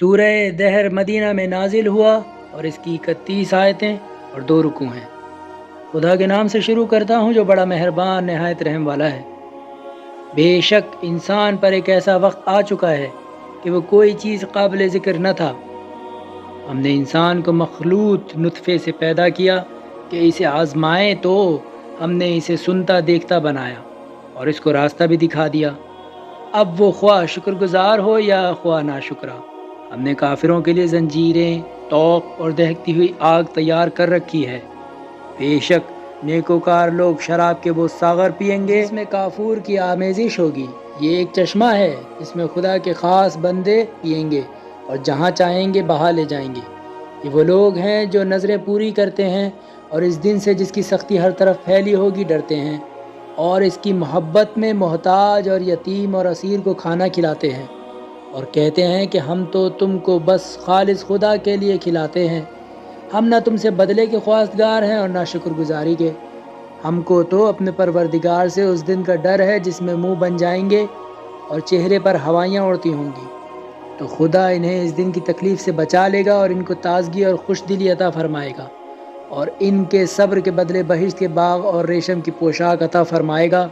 سورہ دہر مدینہ میں نازل ہوا اور اس کی 31 آیتیں اور 2 رکوع ہیں۔ خدا کے نام سے شروع کرتا ہوں جو بڑا مہربان نہایت رحم والا ہے۔ بے شک انسان پر ایک ایسا وقت آ چکا ہے کہ وہ کوئی چیز قابل ذکر نہ تھا۔ ہم نے انسان کو مخلوط نطفے سے پیدا کیا کہ اسے آزمائیں، تو ہم نے اسے سنتا دیکھتا بنایا اور اس کو راستہ بھی دکھا دیا۔ اب وہ خواہ شکر گزار ہو یا خواہ ناشکرا، ہم نے کافروں کے لیے زنجیریں، طوق اور دہکتی ہوئی آگ تیار کر رکھی ہے۔ بے شک نیکوکار لوگ شراب کے وہ ساغر پیئیں گے جس میں کافور کی آمیزش ہوگی۔ یہ ایک چشمہ ہے جس میں خدا کے خاص بندے پیئیں گے اور جہاں چاہیں گے بہا لے جائیں گے۔ یہ وہ لوگ ہیں جو نظریں پوری کرتے ہیں اور اس دن سے جس کی سختی ہر طرف پھیلی ہوگی ڈرتے ہیں، اور اس کی محبت میں محتاج اور یتیم اور اسیر کو کھانا کھلاتے ہیں، اور کہتے ہیں کہ ہم تو تم کو بس خالص خدا کے لیے کھلاتے ہیں، ہم نہ تم سے بدلے کے خواستگار ہیں اور نہ شکر گزاری کے۔ ہم کو تو اپنے پروردگار سے اس دن کا ڈر ہے جس میں منہ بن جائیں گے اور چہرے پر ہوائیاں اڑتی ہوں گی، تو خدا انہیں اس دن کی تکلیف سے بچا لے گا اور ان کو تازگی اور خوش دلی عطا فرمائے گا، اور ان کے صبر کے بدلے بہشت کے باغ اور ریشم کی پوشاک عطا فرمائے گا۔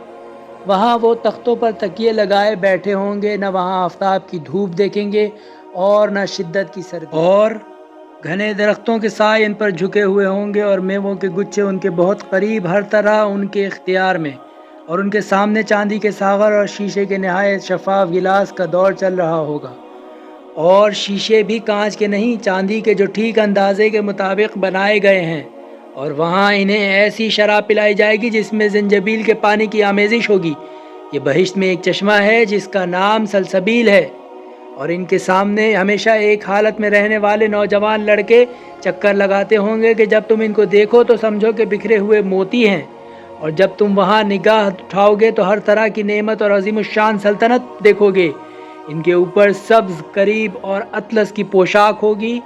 وہاں وہ تختوں پر تکیے لگائے بیٹھے ہوں گے، نہ وہاں آفتاب کی دھوپ دیکھیں گے اور نہ شدت کی سردی، اور گھنے درختوں کے سائے ان پر جھکے ہوئے ہوں گے، اور میووں کے گچھے ان کے بہت قریب، ہر طرح ان کے اختیار میں، اور ان کے سامنے چاندی کے ساغر اور شیشے کے نہایت شفاف گلاس کا دور چل رہا ہوگا، اور شیشے بھی کانچ کے نہیں، چاندی کے جو ٹھیک اندازے کے مطابق بنائے گئے ہیں، اور وہاں انہیں ایسی شراب پلائی جائے گی جس میں زنجبیل کے پانی کی آمیزش ہوگی۔ یہ بہشت میں ایک چشمہ ہے جس کا نام سلسبیل ہے، اور ان کے سامنے ہمیشہ ایک حالت میں رہنے والے نوجوان لڑکے چکر لگاتے ہوں گے کہ جب تم ان کو دیکھو تو سمجھو کہ بکھرے ہوئے موتی ہیں، اور جب تم وہاں نگاہ اٹھاؤ گے تو ہر طرح کی نعمت اور عظیم الشان سلطنت دیکھو گے۔ ان کے اوپر سبز کریب اور اطلس کی پوشاک ہوگی،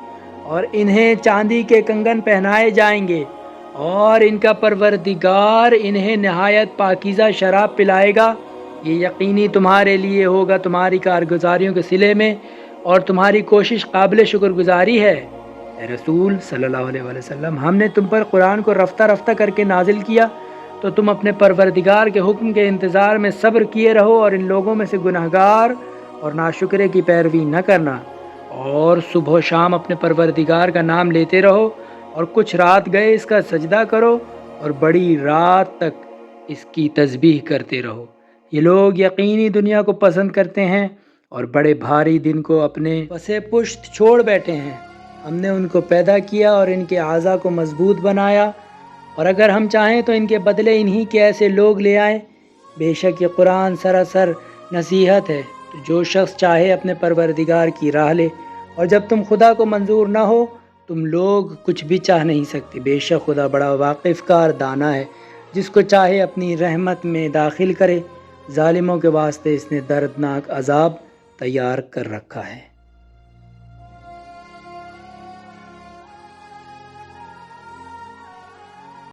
اور انہیں چاندی کے کنگن پہنائے جائیں گے، اور ان کا پروردگار انہیں نہایت پاکیزہ شراب پلائے گا۔ یہ یقینی تمہارے لیے ہوگا تمہاری کارگزاریوں کے صلے میں، اور تمہاری کوشش قابل شکر گزاری ہے۔ اے رسول صلی اللہ علیہ وآلہ وسلم، ہم نے تم پر قرآن کو رفتہ رفتہ کر کے نازل کیا، تو تم اپنے پروردگار کے حکم کے انتظار میں صبر کیے رہو، اور ان لوگوں میں سے گنہگار اور ناشکرے کی پیروی نہ کرنا، اور صبح و شام اپنے پروردگار کا نام لیتے رہو، اور کچھ رات گئے اس کا سجدہ کرو، اور بڑی رات تک اس کی تسبیح کرتے رہو۔ یہ لوگ یقینی دنیا کو پسند کرتے ہیں اور بڑے بھاری دن کو اپنے پسے پشت چھوڑ بیٹھے ہیں۔ ہم نے ان کو پیدا کیا اور ان کے اعضاء کو مضبوط بنایا، اور اگر ہم چاہیں تو ان کے بدلے انہی کے ایسے لوگ لے آئیں۔ بے شک یہ قرآن سراسر نصیحت ہے، تو جو شخص چاہے اپنے پروردگار کی راہ لے، اور جب تم خدا کو منظور نہ ہو تم لوگ کچھ بھی چاہ نہیں سکتے۔ بے شک خدا بڑا واقف کار دانا ہے، جس کو چاہے اپنی رحمت میں داخل کرے۔ ظالموں کے واسطے اس نے دردناک عذاب تیار کر رکھا ہے۔